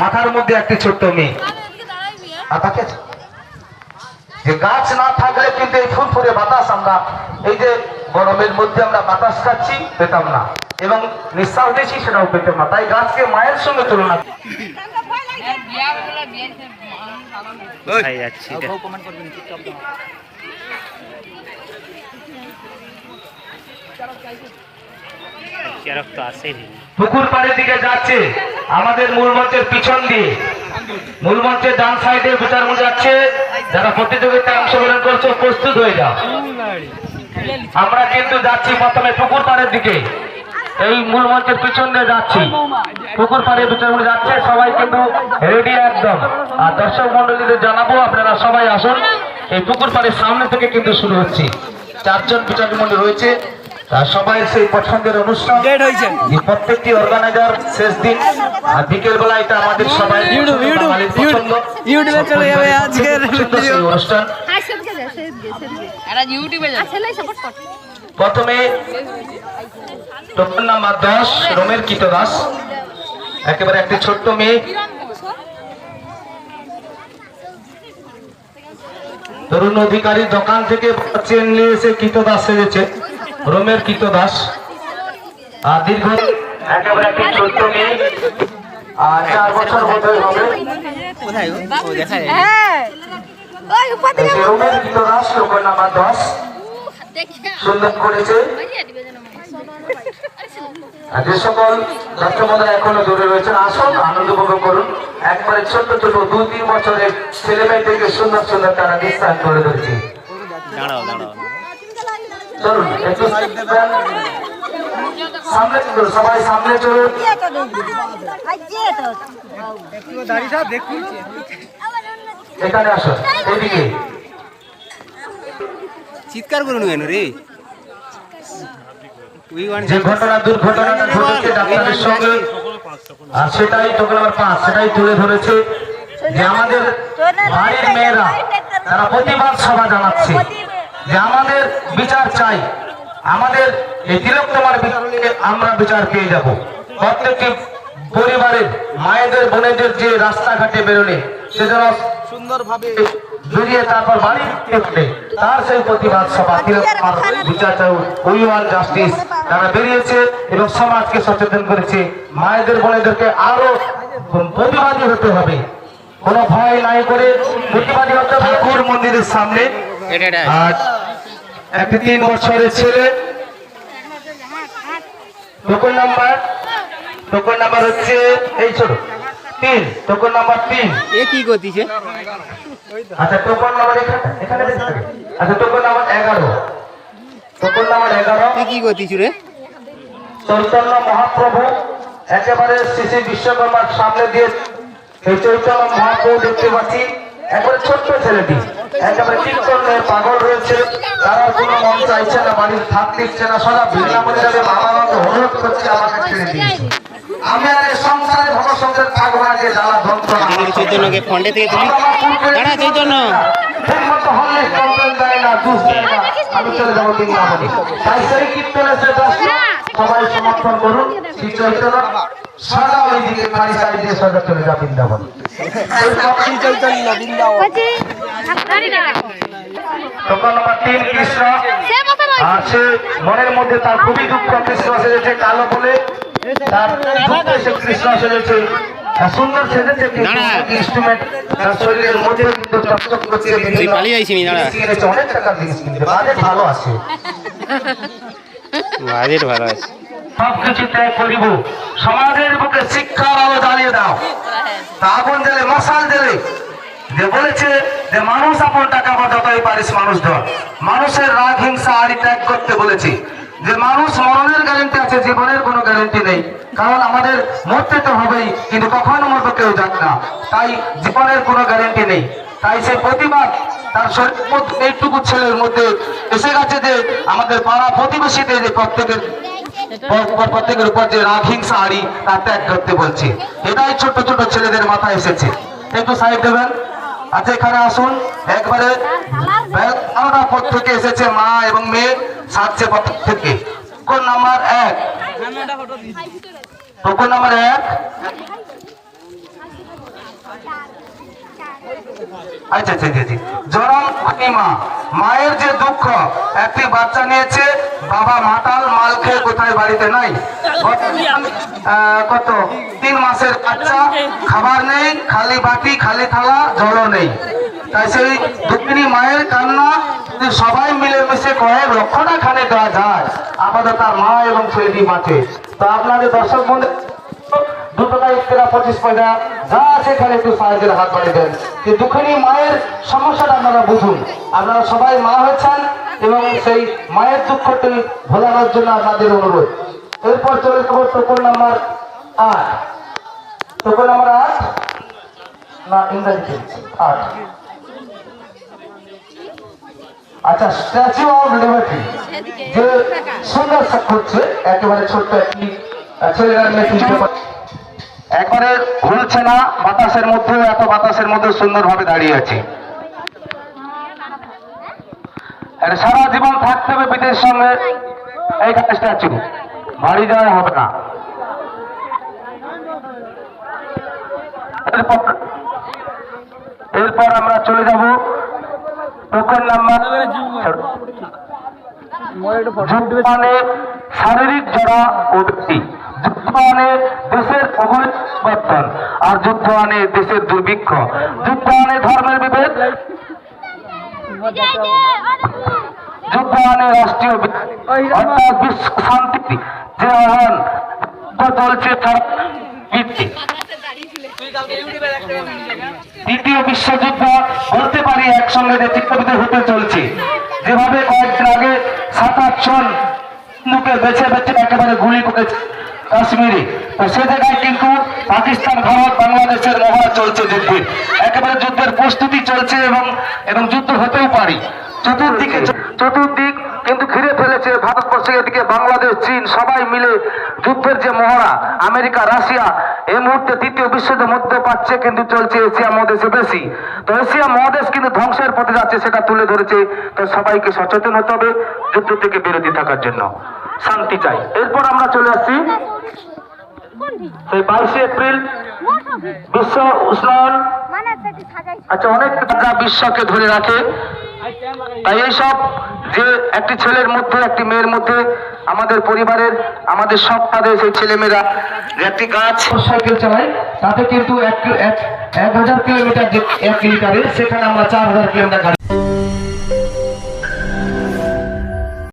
মাথার মধ্যে একটি ছোট্ট মেয়ে যে গাছ না থাকলে কিন্তু এই ফুরফুরে বাতাস আমরা এই যে গরমের মধ্যে আমরা বাতাস খাচ্ছি পেতাম না এবং নিঃশ্বাস নিচ্ছি সেটাও পেতাম না। তাই গাছকে মায়ের সঙ্গে তুলনা পুকুর পাড়ের দিকে যাচ্ছে আমাদের মূল মঞ্চের পিছন দিয়ে, মূল মঞ্চের ডান সাইডে বিচার মূল যাচ্ছে। যারা প্রতিযোগিতায় অংশগ্রহণ করছে প্রস্তুত হয়ে যাও। আমরা কিন্তু যাচ্ছি প্রথমে পুকুর পাড়ের দিকে, এই মূল মঞ্চের পিছন দিয়ে যাচ্ছি, পুকুর পাড়ে বিচার মূল যাচ্ছে। সবাই কিন্তু রেডি একদম। আর দর্শক মন্ডলীদের জানাবো আপনারা সবাই আসুন। এই পুকুর পাড়ের সামনে থেকে কিন্তু শুরু হচ্ছে। 4 জন বিচারক মন্ডলী রয়েছে, সবাই সেই পছন্দের অনুষ্ঠান প্রত্যেকটি অর্গানাইজার শেষ দিন আর বিকেল বেলা এটা আমাদের সবাই অনুষ্ঠান। প্রথমে টোকন নাম্বার 10 রোমের কীতদাস, একেবারে একটি ছোট্ট মেয়ে, তরুণ অধিকারী দোকান থেকে চেন নিয়ে এসে কীতদাস সেজেছে, রোমের কীতদাস। আর দীর্ঘ একেবারে একটি ছোট্ট মেয়ে, 4 বছর বোধহয় হবে, রোমের কীতদাস টোকন নাম্বার 10 সুন্দর করেছে। যে সকল দর্শকরা এখনো দূরে রয়েছেন আসুন আনন্দ উপভোগ করুন। একবারে ছোট্ট ছোট 2-3 বছরের ছেলে মেয়েদেরকে সুন্দর সুন্দর তারা ডিসকাউন্ট করে দিচ্ছে। চলুন একটু সামনে চলুন, সবাই সামনে চলুন। এখানে আসুন, এদিকে চিৎকার করুন কেন রে? যে ঘটনা দুর্ঘটনাটা ঘটেছে ডাক্তারের সঙ্গে, আর সেটাই টোকন নাম্বার 5 সেটাই তুলে ধরেছে যে আমাদের বাড়ির মেয়েরা তারা প্রতিবাদ সভা জানাচ্ছে যে আমাদের বিচার চাই, আমাদের এই তিলোত্তমার বিচারে আমরা বিচার পেয়ে যাব। প্রত্যেকটি পরিবারের মায়েদের বোনেদের যে রাস্তাঘাটে বেরোলে সেজন্য সুন্দরভাবে বেরিয়ে তারপর বাড়ি ফিরে তার সেই প্রতিবাদ সভা তিলোত্তমার বিচার চাই, উই ওয়ান্ট জাস্টিস, তারা বেরিয়েছে এবং সমাজকে সচেতন করেছে। মায়েদের বোনেদেরকে আরো প্রতিবাদী হতে হবে, কোনো ভয় নাই করে প্রতিবাদী হতে হবে। ঠাকুর মন্দিরের সামনে আর একটি 3 বছরের ছেলে, টোকন নাম্বার হচ্ছে এই ছোট 3, টোকন নাম্বার 3 এ কি করতেছে? আচ্ছা টোকন নাম্বার এখানে আচ্ছা টোকন নাম্বার 11, টোকন নাম্বার 11 তুই কি করতিস রে? চৈতন্য মহাপ্রভু একেবারে শ্রী বিশ্বকর্মার সামনে দিয়ে এই চৈতন্য মহাপ্রভু দেখতে পাচ্ছি। একবারে ছোট্ট ছেলেটি একেবারে কীর্তনের পাগল রয়েছে, তার কোনো মন চাইছে না, বাড়ির থাকতে ইচ্ছে না, সদা বৃন্দাবনে যাবে, বাবাকে অনুরোধ করছে আমাকে ছেড়ে দিন, আমি আর এই সংসারে ভবসংসারে থাকবো না, যে জ্বালা যন্ত্রণা। চৈতন্যকে ফন্ডে থেকে তুলি, দাঁড়া চৈতন্য ঠিকমতো হলে কমপ্লেন দেয় না, দুষ দেয় না, আমি চলে যাবো বৃন্দাবনে। তাই সেই কীর্তনের যে সবাই সমর্থন করুন। শ্রী চৈতন্য সাদা ওই দিকে খালি সাইড দিয়ে সোজা চলে যা বৃন্দাবন। টোকন নাম্বার 3 কৃষ্ণ, আর সে মনের মধ্যে তার খুবই দুঃখ, কৃষ্ণ সেজেছে কালো বলে, তার দুঃখে সে কৃষ্ণ সেজেছে, সুন্দর সেজেছে ইনস্ট্রুমেন্ট তার শরীরের মধ্যে কিন্তু চকচক করছে, অনেক টাকার জিনিস কিনতে, বাজেট ভালো আছে, বাজেট ভালো আছে। সবকিছু ত্যাগ করিব, সমাজের বুকে শিক্ষার আলো জ্বালিয়ে দাও, আগুন জ্বালে মশাল জ্বালে, যে বলেছে যে মানুষ আপন টাকা বা যতই পারিস মানুষ ধর, মানুষের রাগ হিংসা আড়ি ত্যাগ করতে বলেছি, যে মানুষ মরণের গ্যারেন্টি আছে, জীবনের কোনো গ্যারেন্টি নেই, কারণ আমাদের মরতে তো হবেই, কিন্তু কখন মরবে কেউ জানে না, তাই জীবনের কোনো গ্যারেন্টি নেই। তাই সেই প্রতিবাদ তার শরীর এইটুকু ছেলের মধ্যে এসে গেছে যে আমাদের পাড়া প্রতিবেশীদের যে প্রত্যেকের উপর যে রাগ হিংসা আড়ি তা ত্যাগ করতে বলছে, এটাই ছোট ছোট ছেলেদের মাথায় এসেছে। একটু সাইড দেবেন। আচ্ছা এখানে আসুন, একবারে 12টা পথ থেকে এসেছে মা এবং মেয়ে, সাতছে পথ থেকে। টোকন নাম্বার 1, টোকন নাম্বার 1 আচ্ছা আচ্ছা জি জনম মা, মায়ের যে দুঃখ, একটি বাচ্চা নিয়েছে, বাবা মাতাল, মাল খেয়ে কোথায় বাড়িতে নাই, কত 3 মাসের বাচ্চা, খাবার নেই, খালি বাটি খালি থালা, জলও নেই। তাই সেই দুঃখিনী মায়ের কান্না যদি সবাই মিলেমিশে কয়েক লক্ষটা খানে দেওয়া যায়, আমাদের তার মা এবং ছেলেটি বাঁচে। তো আপনাদের দর্শক বন্ধু 2 টাকা 1 টাকা 25 পয়সা যা আছে এখানে একটু সাহায্যের হাত বাড়িয়ে দেন। যে দুঃখিনী মায়ের সমস্যাটা আপনারা বুঝুন, আপনারা সবাই মা হয়েছেন এবং সেই মায়ের দুঃখটি ভোলানোর জন্য আপনাদের অনুরোধ। এরপর চলে যাবো টোকন নাম্বার 8। টোকন নাম্বার 8 না ইংরেজিতে 8। আচ্ছা, স্ট্যাচু অফ লিবার্টি যে সুন্দর করছে, একেবারে ছোট্ট একটি ছেলেরা মেয়ে একবারে ঘুরছে না বাতাসের মধ্যে, এত বাতাসের মধ্যে সুন্দরভাবে দাঁড়িয়ে আছে। সারা জীবন থাকতে হবে বিদেশের সঙ্গে, এইখানে স্ট্যাচু, বাড়ি যাওয়া হবে না। এরপর আমরা চলে যাব টোকন নাম্বার, মানে শারীরিক জড়া ও ব্যক্তি, যুদ্ধ আনে দেশের পরিবর্তন, আর যুদ্ধ আনে দেশের দুর্ভিক্ষ, যুদ্ধ আনে ধর্মের বিভেদ, যুদ্ধ আনে রাষ্ট্রীয় অর্থাৎ বিশ্ব শান্তি যে আহ্বান চলছে তার ভিত্তি। দ্বিতীয় বিশ্বযুদ্ধ বলতে পারি একসঙ্গে যে চিত্তবিদে হতে চলছে, যেভাবে কয়েকদিন আগে 7-8 জন লোকে বেছে বেছে একেবারে গুলি করেছে কাশ্মীরে, তো সে জায়গায় কিন্তু পাকিস্তান, ভারত, বাংলাদেশের মহড়া চলছে যুদ্ধে, একেবারে যুদ্ধের প্রস্তুতি চলছে এবং যুদ্ধ হতেও পারে। চতুর্দিক কিন্তু ঘিরে ফেলেছে ভারতবর্ষ, এদিকে বাংলাদেশ, চীন, সবাই মিলে যুদ্ধের যে মহড়া। আমেরিকা, রাশিয়া এই মুহূর্তে তৃতীয় বিশ্বযুদ্ধ মধ্যে পাচ্ছে, কিন্তু চলছে এশিয়া মহাদেশে বেশি। তো এশিয়া মহাদেশ কিন্তু ধ্বংসের পথে যাচ্ছে, সেটা তুলে ধরেছে। তো সবাইকে সচেতন হতে হবে যুদ্ধ থেকে বিরতি থাকার জন্য, শান্তি চাই। এরপর আমরা চলে আসছি সেই 22 এপ্রিল বিশ্ব উষ্ণায়ন। আচ্ছা, অনেক বিশ্বকে ধরে রাখে, তাই এইসব যে একটি ছেলের মধ্যে একটি মেয়ের মধ্যে, আমাদের পরিবারের, আমাদের সব তাদের সেই ছেলেমেয়েরা যে একটি গাছ সাইকেল চালায়, তাতে কিন্তু 1000 কিলোমিটার যে 1 লিটারে, সেখানে আমরা 4000 কিলোমিটার গাড়ি